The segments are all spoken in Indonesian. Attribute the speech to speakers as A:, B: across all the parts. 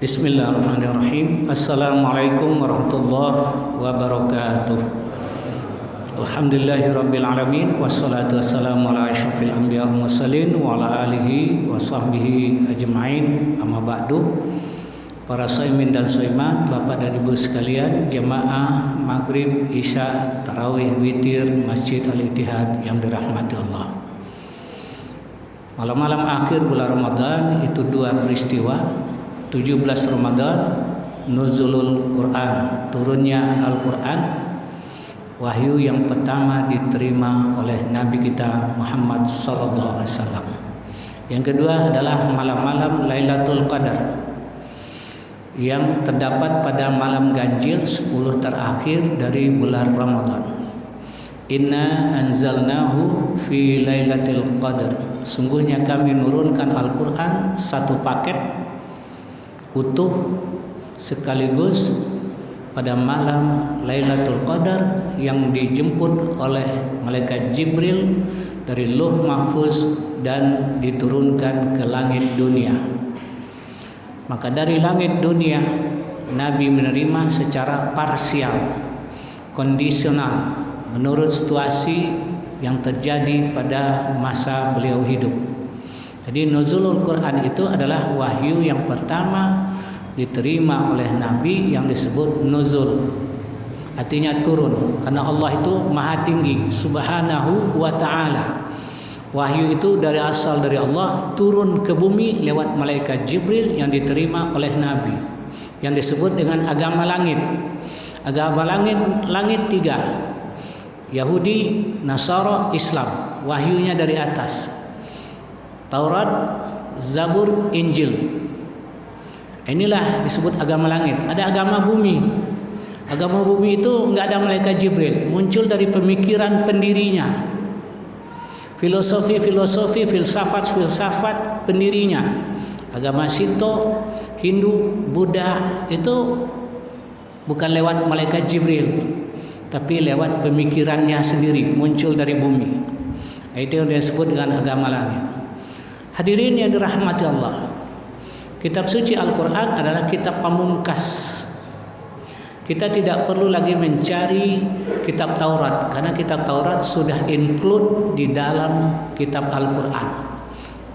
A: Bismillahirrahmanirrahim. Assalamualaikum warahmatullahi wabarakatuh. Alhamdulillahirabbil alamin wassalatu wassalamu ala asyrafil anbiya wal mursalin wa ala alihi wa sahbihi ajmain. Amma ba'du. Para shaimin dan shaimat, Bapak dan Ibu sekalian, jemaah maghrib, isya, tarawih, witir Masjid Al-Ittihad yang dirahmati Allah. Malam-malam akhir bulan Ramadan itu dua peristiwa. 17 Ramadan, nuzulul Quran, turunnya Al-Quran, wahyu yang pertama diterima oleh Nabi kita Muhammad SAW. Yang kedua adalah malam-malam Lailatul Qadar yang terdapat pada malam ganjil 10 terakhir dari bulan Ramadan. Inna anzalnahu fi Lailatul Qadar. Sungguhnya kami nurunkan Al-Quran satu paket utuh sekaligus pada malam Lailatul Qadar yang dijemput oleh malaikat Jibril dari Lauh Mahfuz dan diturunkan ke langit dunia. Maka dari langit dunia Nabi menerima secara parsial, kondisional, menurut situasi yang terjadi pada masa beliau hidup. Jadi nuzulul Quran itu adalah wahyu yang pertama diterima oleh Nabi yang disebut nuzul. Artinya turun, karena Allah itu maha tinggi subhanahu wa ta'ala. Wahyu itu asal dari Allah, turun ke bumi lewat malaikat Jibril yang diterima oleh Nabi, yang disebut dengan agama langit. Agama langit tiga, Yahudi, Nasara, Islam. Wahyunya dari atas, Taurat, Zabur, Injil. Inilah disebut agama langit. Ada agama bumi. Agama bumi itu enggak ada malaikat Jibril, muncul dari pemikiran pendirinya. Filosofi, filsafat pendirinya. Agama Shinto, Hindu, Buddha itu bukan lewat malaikat Jibril, tapi lewat pemikirannya sendiri, muncul dari bumi. Itu yang disebut dengan agama langit. Hadirin yang dirahmati Allah, kitab suci Al-Quran adalah kitab pamungkas. Kita tidak perlu lagi mencari kitab Taurat, karena kitab Taurat sudah include di dalam kitab Al-Quran.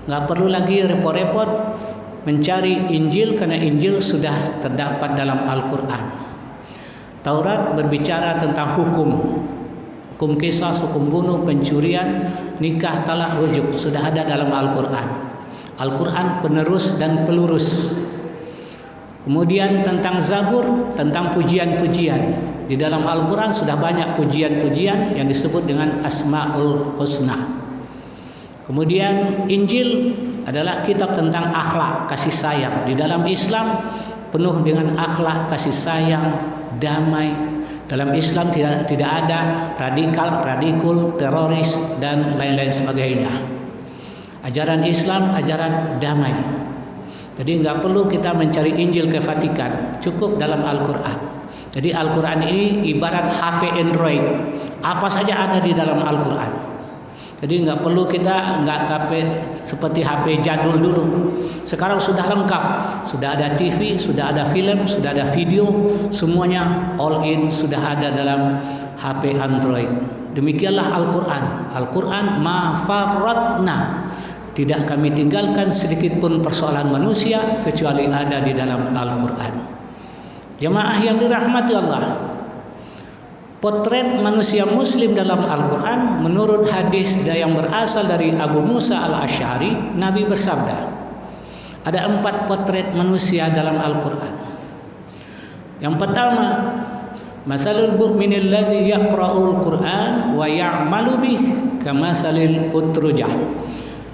A: Nggak perlu lagi repot-repot mencari Injil, karena Injil sudah terdapat dalam Al-Quran. Taurat berbicara tentang hukum kisas, hukum bunuh, pencurian, nikah, talak, rujuk, sudah ada dalam Al-Quran. Al-Quran penerus dan pelurus. Kemudian tentang Zabur, tentang pujian-pujian. Di dalam Al-Quran sudah banyak pujian-pujian yang disebut dengan Asma'ul Husna. Kemudian Injil adalah kitab tentang akhlak, kasih sayang. Di dalam Islam penuh dengan akhlak, kasih sayang, damai. Dalam Islam tidak ada radikal, teroris, dan lain-lain sebagainya. Ajaran Islam, ajaran damai. Jadi nggak perlu kita mencari Injil ke Vatikan, cukup dalam Al-Quran. Jadi Al-Quran ini ibarat HP Android, apa saja ada di dalam Al-Quran. Jadi nggak perlu kita seperti HP jadul dulu. Sekarang sudah lengkap, sudah ada TV, sudah ada film, sudah ada video, semuanya all in sudah ada dalam HP Android. Demikianlah Al-Quran. Al-Quran ma farratna, tidak kami tinggalkan sedikit pun persoalan manusia kecuali ada di dalam Al-Quran. Jemaah yang dirahmati Allah, potret manusia muslim dalam Al-Quran menurut hadis yang berasal dari Abu Musa Al-Asy'ari, Nabi bersabda, ada 4 potret manusia dalam Al-Quran. Yang pertama, masalul mu'minil ladzi yaqra'ul Qur'an wa ya'malu bih kamasalil utrujah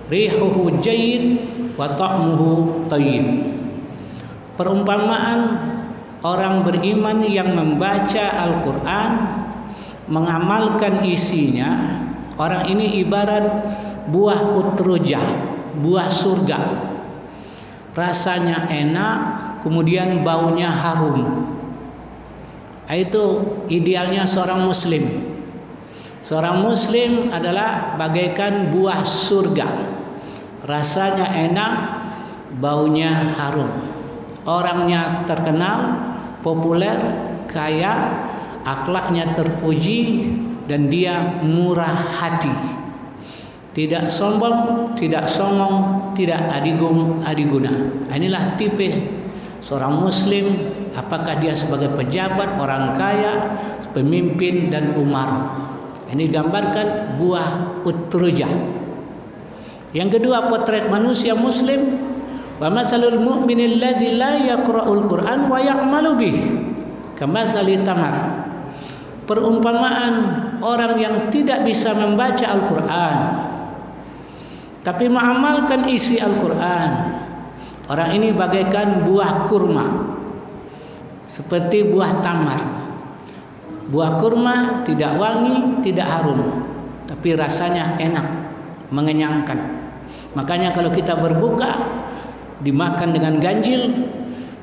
A: rihuhu jayyid wa ta'muhu thayyib. Perumpamaan orang beriman yang membaca Al-Quran, mengamalkan isinya, orang ini ibarat buah utrujah, buah surga. Rasanya enak, kemudian baunya harum. Itu idealnya seorang muslim. Seorang muslim adalah bagaikan buah surga. Rasanya enak, baunya harum. orangnya terkenal, populer, kaya, akhlaknya terpuji, dan dia murah hati. Tidak sombong, tidak songong, tidak adiguna. Inilah tipe seorang muslim, apakah dia sebagai pejabat, orang kaya, pemimpin, dan umar. Ini gambarkan buah utrujah. Yang kedua, potret manusia muslim. Wa matsalul mu'minil ladzi la yaqra'ul Qur'an wa ya'malu bih kamatsali tamar. Perumpamaan orang yang tidak bisa membaca Al-Qur'an tapi mengamalkan isi Al-Qur'an. Orang ini bagaikan buah kurma, seperti buah tamar. Buah kurma tidak wangi, tidak harum, tapi rasanya enak, mengenyangkan. Makanya kalau kita berbuka, dimakan dengan ganjil,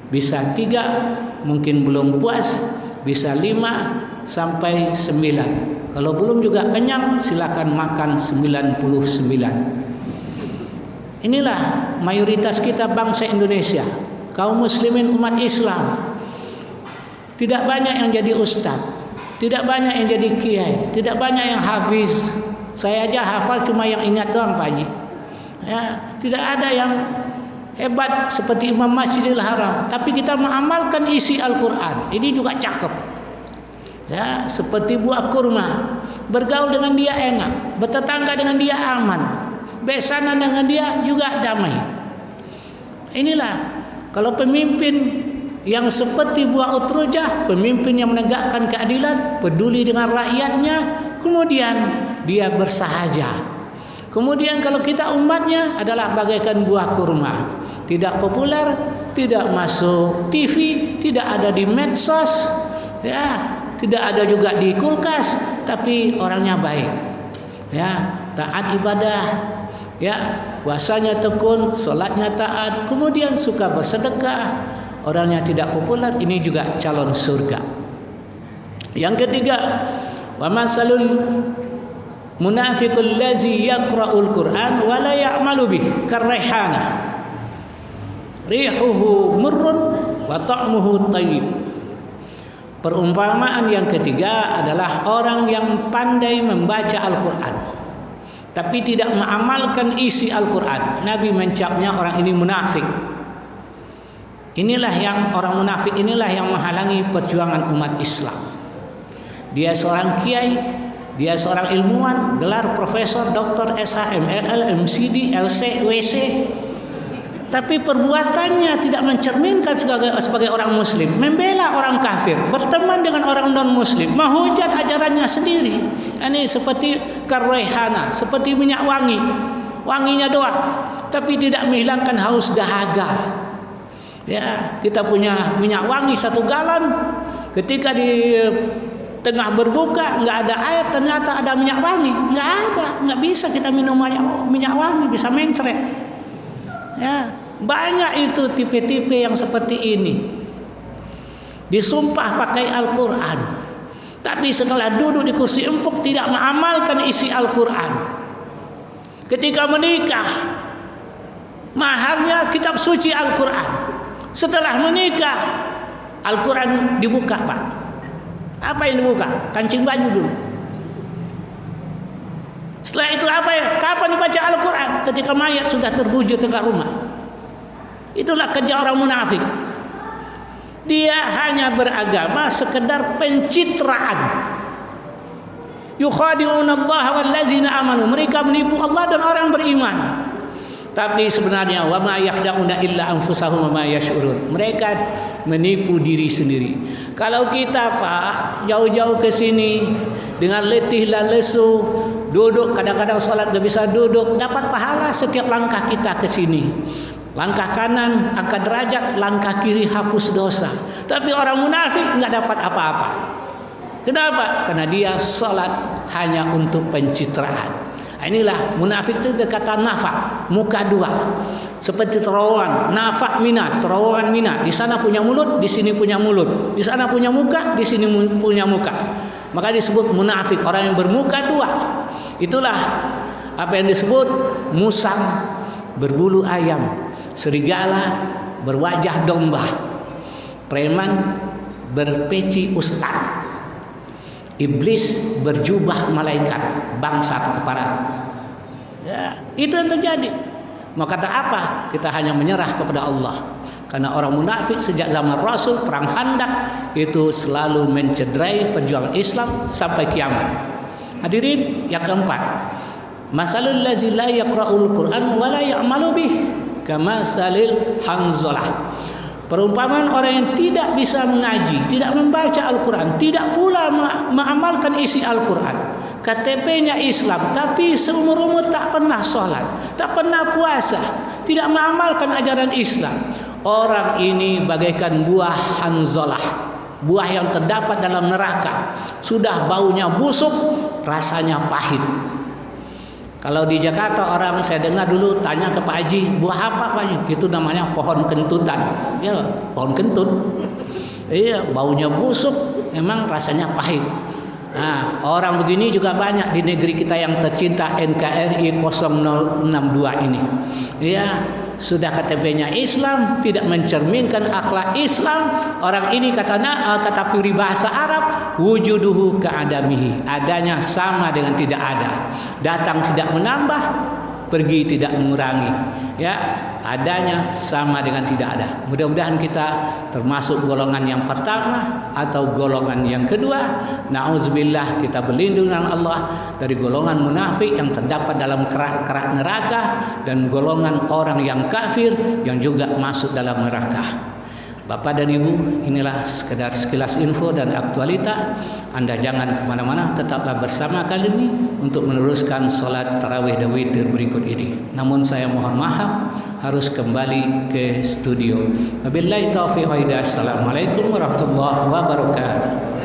A: bisa 3, mungkin belum puas, bisa 5 sampai 9. Kalau belum juga kenyang, silakan makan 99. Inilah mayoritas kita bangsa Indonesia, kaum muslimin umat Islam. Tidak banyak yang jadi ustaz, tidak banyak yang jadi kiai, tidak banyak yang hafiz. Saya aja hafal cuma yang ingat doang, Pak Haji. Ya, tidak ada yang hebat seperti Imam Masjidil Haram, tapi kita mengamalkan isi Al-Qur'an. Ini juga cakep. Ya, seperti buah kurma, bergaul dengan dia enak, bertetangga dengan dia aman, besanan dengan dia juga damai. Inilah kalau pemimpin yang seperti buah utrujah, pemimpin yang menegakkan keadilan, peduli dengan rakyatnya, kemudian dia bersahaja. Kemudian kalau kita umatnya adalah bagaikan buah kurma, tidak populer, tidak masuk TV, tidak ada di medsos, ya, tidak ada juga di kulkas, tapi orangnya baik, ya, taat ibadah, ya, puasanya tekun, sholatnya taat, kemudian suka bersedekah, orangnya tidak populer, ini juga calon surga. Yang ketiga, wa masalul munafiqul ladzi yaqra'ul Qur'an wa la ya'malu bih karraihana rihuhu murrun wa ta'muhu thayyib. Perumpamaan yang ketiga adalah orang yang pandai membaca Al-Qur'an tapi tidak mengamalkan isi Al-Qur'an. Nabi mencapnya orang ini munafik. Inilah yang orang munafik inilah yang menghalangi perjuangan umat Islam. Dia seorang kiai, dia seorang ilmuwan, gelar profesor, doktor, SHM, LL, MCD, LC, WC, tapi perbuatannya tidak mencerminkan sebagai orang muslim, membela orang kafir, berteman dengan orang non muslim, menghujat ajarannya sendiri. Ini seperti karraihana, seperti minyak wangi, wanginya doang, tapi tidak menghilangkan haus dahaga. Ya, kita punya minyak wangi 1 galon, ketika di tengah berbuka nggak ada air, ternyata ada minyak wangi, nggak ada, nggak bisa kita minum minyak wangi, bisa mencret. Ya, banyak itu tipe-tipe yang seperti ini. Disumpah pakai Al-Quran, tapi setelah duduk di kursi empuk tidak mengamalkan isi Al-Quran. Ketika menikah, maharnya kitab suci Al-Quran. Setelah menikah, Al-Quran dibuka, Pak. Apa yang dibuka? Kancing baju dulu. Setelah itu apa ya? Kapan dibaca Al-Quran? Ketika mayat sudah terbujur dekat rumah. Itulah kerja orang munafik. Dia hanya beragama sekedar pencitraan. Yukhadi'una Allah wallazina amanu. Mereka menipu Allah dan orang beriman. Tapi sebenarnya wa ma yakhda'una illa anfusahum wa ma yash'urun. Mereka menipu diri sendiri. Kalau kita, Pak, jauh-jauh ke sini dengan letih dan lesu, duduk, kadang-kadang sholat gak bisa duduk, dapat pahala setiap langkah kita ke sini. Langkah kanan angkat derajat, langkah kiri hapus dosa. Tapi orang munafik nggak dapat apa-apa. Kenapa? Karena dia sholat hanya untuk pencitraan. Inilah munafik itu kata nafak, muka 2. Seperti terowongan, nafak mina, terowongan mina. Di sana punya mulut, di sini punya mulut. Di sana punya muka, di sini punya muka. Maka disebut munafik, orang yang bermuka 2. Itulah apa yang disebut musang berbulu ayam, serigala berwajah domba, preman berpeci ustaz, iblis berjubah malaikat, bangsat keparat. Ya, itu yang terjadi. Mau kata apa? Kita hanya menyerah kepada Allah. Karena orang munafik sejak zaman Rasul perang Khandaq itu selalu mencederai perjuangan Islam sampai kiamat. Hadirin, yang keempat, masalul lazi la yaqra'ul Qur'an wa la ya'malu bih kamasalil hanzalah. Perumpamaan orang yang tidak bisa mengaji, tidak membaca Al-Quran, tidak pula mengamalkan isi Al-Quran. KTP-nya Islam, tapi seumur-umur tak pernah sholat, tak pernah puasa, tidak mengamalkan ajaran Islam. Orang ini bagaikan buah hanzalah, buah yang terdapat dalam neraka. Sudah baunya busuk, rasanya pahit. Kalau di Jakarta orang, saya dengar dulu tanya ke Pak Haji, buah apa Pak Haji? Itu namanya pohon kentutan. Ya, pohon kentut. Iya, baunya busuk, emang rasanya pahit. Nah, orang begini juga banyak di negeri kita yang tercinta, NKRI 062 ini. Ya, sudah KTP-nya Islam, tidak mencerminkan akhlak Islam. Orang ini kata peribahasa Arab, wujuduhu ka'adamihi, adanya sama dengan tidak ada. Datang tidak menambah, pergi tidak mengurangi. Ya, adanya sama dengan tidak ada. Mudah-mudahan kita termasuk golongan yang pertama atau golongan yang kedua. Nauzubillah, kita berlindung dengan Allah dari golongan munafik yang terdapat dalam kerak-kerak neraka dan golongan orang yang kafir yang juga masuk dalam neraka. Bapak dan Ibu, inilah sekedar sekilas info dan aktualita. Anda jangan kemana-mana, tetaplah bersama kami ini untuk meneruskan sholat tarawih dan witir berikut ini. Namun saya mohon maaf harus kembali ke studio. Wabillahi taufiq wa hidayah. Assalamualaikum warahmatullahi wabarakatuh.